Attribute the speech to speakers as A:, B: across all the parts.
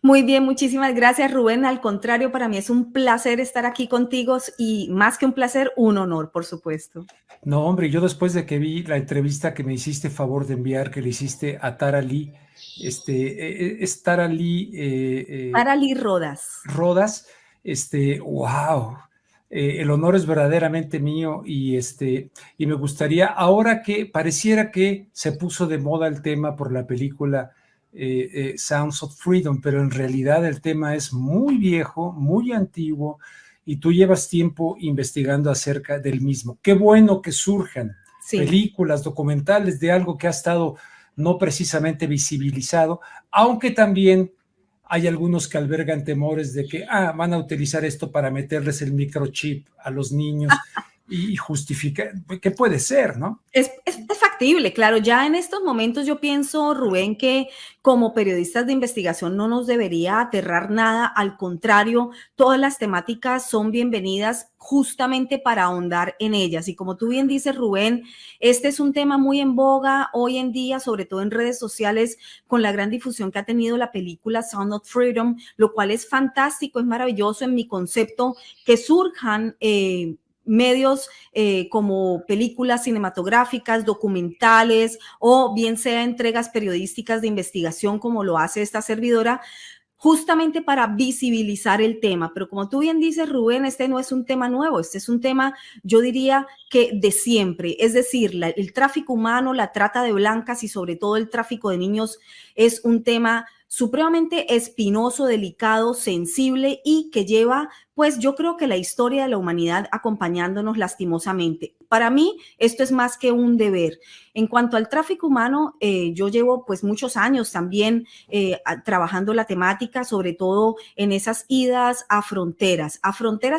A: Muy bien, muchísimas gracias, Rubén. Al contrario, para mí es un placer estar aquí contigo y más que un placer, un honor, por supuesto.
B: No, hombre, yo después de que vi la entrevista que me hiciste favor de enviar, que le hiciste a Tara Lee, es Tara Lee
A: Para Lee Rodas.
B: Rodas, wow, el honor es verdaderamente mío y me gustaría, ahora que pareciera que se puso de moda el tema por la película Sounds of Freedom, pero en realidad el tema es muy viejo, muy antiguo, y tú llevas tiempo investigando acerca del mismo. Qué bueno que surjan
A: Sí.
B: películas, documentales de algo que ha estado no precisamente visibilizado, aunque también hay algunos que albergan temores de que van a utilizar esto para meterles el microchip a los niños y justificar, que puede ser, ¿no?
A: Es factible, claro. Ya en estos momentos yo pienso, Rubén, que como periodistas de investigación no nos debería aterrar nada. Al contrario, todas las temáticas son bienvenidas justamente para ahondar en ellas. Y como tú bien dices, Rubén, este es un tema muy en boga hoy en día, sobre todo en redes sociales, con la gran difusión que ha tenido la película Sound of Freedom, lo cual es fantástico, es maravilloso en mi concepto que surjan medios como películas cinematográficas, documentales o bien sea entregas periodísticas de investigación como lo hace esta servidora, justamente para visibilizar el tema. Pero como tú bien dices, Rubén, este no es un tema nuevo, este es un tema, yo diría que de siempre. Es decir, el tráfico humano, la trata de blancas y sobre todo el tráfico de niños es un tema supremamente espinoso, delicado, sensible y que lleva, pues yo creo que la historia de la humanidad acompañándonos lastimosamente. Para mí, esto es más que un deber. En cuanto al tráfico humano, yo llevo pues muchos años también trabajando la temática, sobre todo en esas idas a fronteras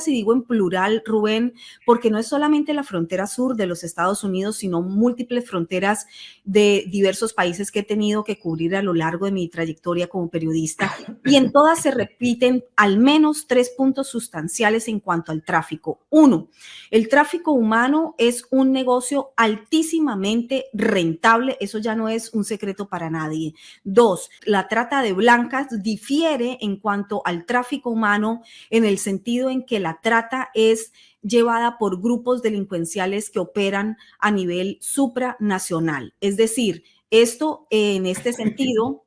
A: y digo en plural, Rubén, porque no es solamente la frontera sur de los Estados Unidos, sino múltiples fronteras de diversos países que he tenido que cubrir a lo largo de mi trayectoria como periodista, y en todas se repiten al menos 3 puntos sustanciales en cuanto al tráfico. Uno, el tráfico humano es un negocio altísimamente rentable, eso ya no es un secreto para nadie. Dos, la trata de blancas difiere en cuanto al tráfico humano en el sentido en que la trata es llevada por grupos delincuenciales que operan a nivel supranacional. Es decir, esto en este sentido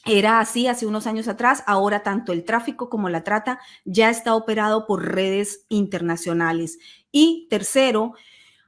A: era así hace unos años atrás, ahora tanto el tráfico como la trata ya está operado por redes internacionales. Y tercero,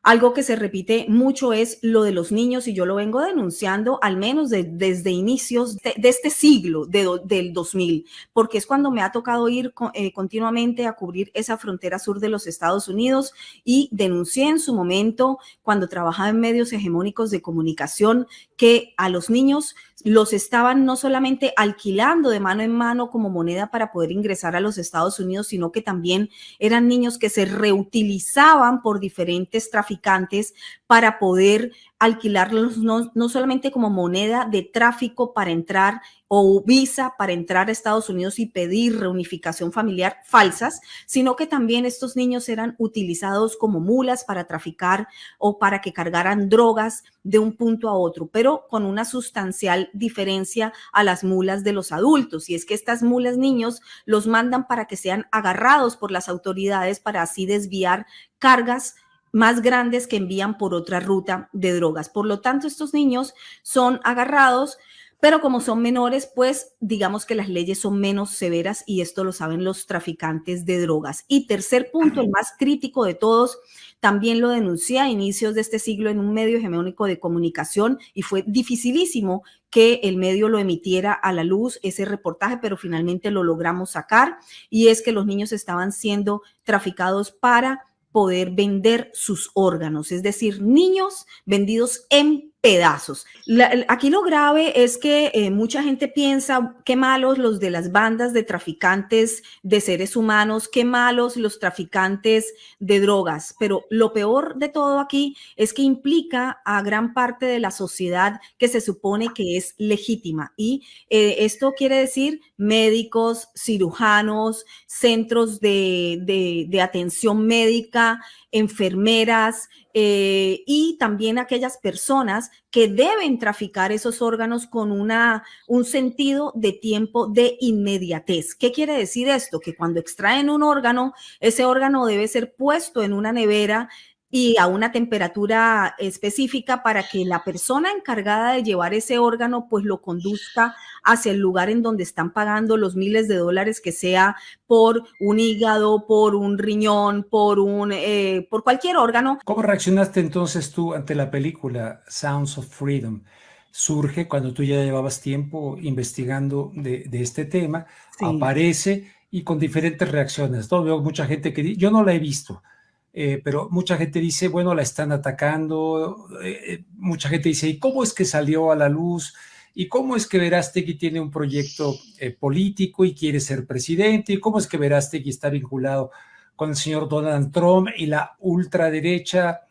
A: algo que se repite mucho es lo de los niños y yo lo vengo denunciando al menos desde inicios de este siglo, del 2000, porque es cuando me ha tocado ir continuamente a cubrir esa frontera sur de los Estados Unidos y denuncié en su momento cuando trabajaba en medios hegemónicos de comunicación que a los niños los estaban no solamente alquilando de mano en mano como moneda para poder ingresar a los Estados Unidos, sino que también eran niños que se reutilizaban por diferentes traficantes para poder alquilarlos no solamente como moneda de tráfico para entrar o visa para entrar a Estados Unidos y pedir reunificación familiar falsas, sino que también estos niños eran utilizados como mulas para traficar o para que cargaran drogas de un punto a otro, pero con una sustancial diferencia a las mulas de los adultos. Y es que estas mulas niños los mandan para que sean agarrados por las autoridades para así desviar cargas más grandes que envían por otra ruta de drogas. Por lo tanto, estos niños son agarrados, pero como son menores, pues digamos que las leyes son menos severas y esto lo saben los traficantes de drogas. Y tercer punto, el más crítico de todos, también lo denuncié a inicios de este siglo en un medio hegemónico de comunicación y fue dificilísimo que el medio lo emitiera a la luz, ese reportaje, pero finalmente lo logramos sacar, y es que los niños estaban siendo traficados para poder vender sus órganos, es decir, niños vendidos en pedazos. Aquí lo grave es que mucha gente piensa qué malos los de las bandas de traficantes de seres humanos, qué malos los traficantes de drogas, pero lo peor de todo aquí es que implica a gran parte de la sociedad que se supone que es legítima, y esto quiere decir médicos, cirujanos, centros de atención médica, enfermeras, y también aquellas personas que deben traficar esos órganos con un sentido de tiempo de inmediatez. ¿Qué quiere decir esto? Que cuando extraen un órgano, ese órgano debe ser puesto en una nevera y a una temperatura específica para que la persona encargada de llevar ese órgano pues lo conduzca hacia el lugar en donde están pagando los miles de dólares que sea por un hígado, por un riñón, por cualquier órgano.
B: ¿Cómo reaccionaste entonces tú ante la película Sounds of Freedom? Surge cuando tú ya llevabas tiempo investigando de este tema,
A: Sí.
B: aparece y con diferentes reacciones, ¿no? Veo mucha gente que yo no la he visto, pero mucha gente dice, bueno, la están atacando, mucha gente dice, ¿y cómo es que salió a la luz? ¿Y cómo es que Verástegui tiene un proyecto político y quiere ser presidente? ¿Y cómo es que Verástegui está vinculado con el señor Donald Trump y la ultraderecha?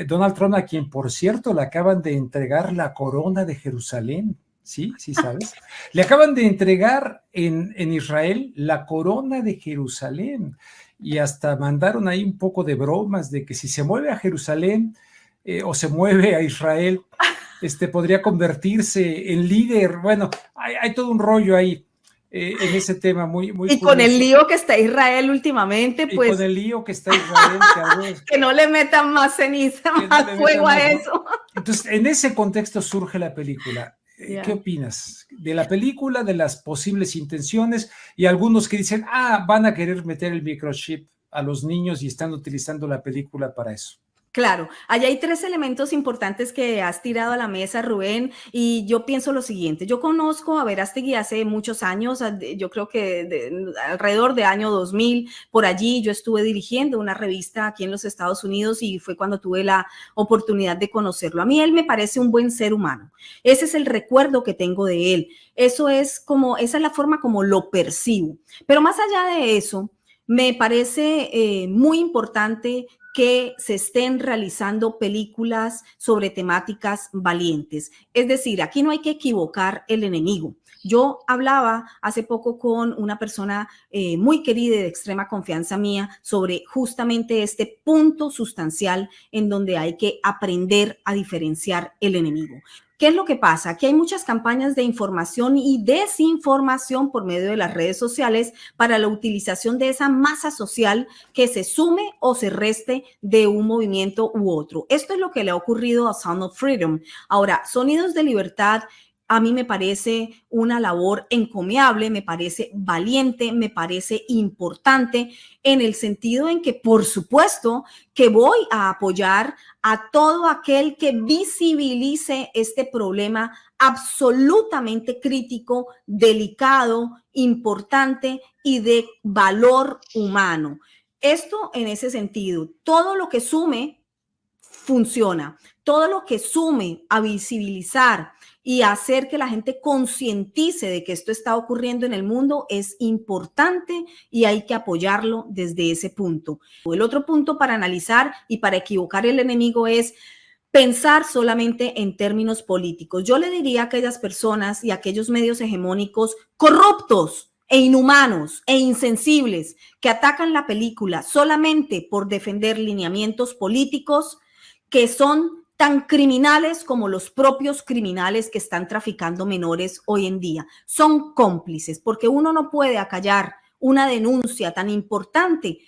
B: Donald Trump, a quien, por cierto, le acaban de entregar la corona de Jerusalén. Sí, sí, ¿sabes? Le acaban de entregar en Israel la corona de Jerusalén y hasta mandaron ahí un poco de bromas de que si se mueve a Jerusalén o se mueve a Israel, podría convertirse en líder. Bueno, hay todo un rollo ahí en ese tema muy, muy
A: Y con el
B: curioso.
A: lío que está Israel últimamente,
B: Y con
A: pues
B: el lío que está Israel, que algunos
A: que no le metan más ceniza,
B: que no
A: más
B: le
A: fuego
B: metan
A: a
B: más.
A: eso.
B: Entonces, en ese contexto surge la película. ¿Qué
A: Yeah.
B: opinas de la película, de las posibles intenciones y algunos que dicen, van a querer meter el microchip a los niños y están utilizando la película para eso?
A: Claro, allá hay tres elementos importantes que has tirado a la mesa, Rubén, y yo pienso lo siguiente. Yo conozco a Verástegui hace muchos años, yo creo que alrededor de año 2000, por allí yo estuve dirigiendo una revista aquí en los Estados Unidos y fue cuando tuve la oportunidad de conocerlo. A mí él me parece un buen ser humano. Ese es el recuerdo que tengo de él. Esa es la forma como lo percibo. Pero más allá de eso, me parece muy importante que se estén realizando películas sobre temáticas valientes. Es decir, aquí no hay que equivocar el enemigo. Yo hablaba hace poco con una persona muy querida y de extrema confianza mía sobre justamente este punto sustancial en donde hay que aprender a diferenciar el enemigo. ¿Qué es lo que pasa? Que hay muchas campañas de información y desinformación por medio de las redes sociales para la utilización de esa masa social que se sume o se reste de un movimiento u otro. Esto es lo que le ha ocurrido a Sound of Freedom. Ahora, Sonidos de Libertad a mí me parece una labor encomiable, me parece valiente, me parece importante en el sentido en que, por supuesto, que voy a apoyar a todo aquel que visibilice este problema absolutamente crítico, delicado, importante y de valor humano. Esto en ese sentido, todo lo que sume funciona, todo lo que sume a visibilizar y hacer que la gente concientice de que esto está ocurriendo en el mundo es importante y hay que apoyarlo desde ese punto. El otro punto para analizar y para equivocar el enemigo es pensar solamente en términos políticos. Yo le diría a aquellas personas y a aquellos medios hegemónicos corruptos e inhumanos e insensibles que atacan la película solamente por defender lineamientos políticos que son tan criminales como los propios criminales que están traficando menores hoy en día. Son cómplices, porque uno no puede acallar una denuncia tan importante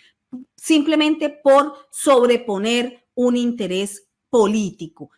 A: simplemente por sobreponer un interés político.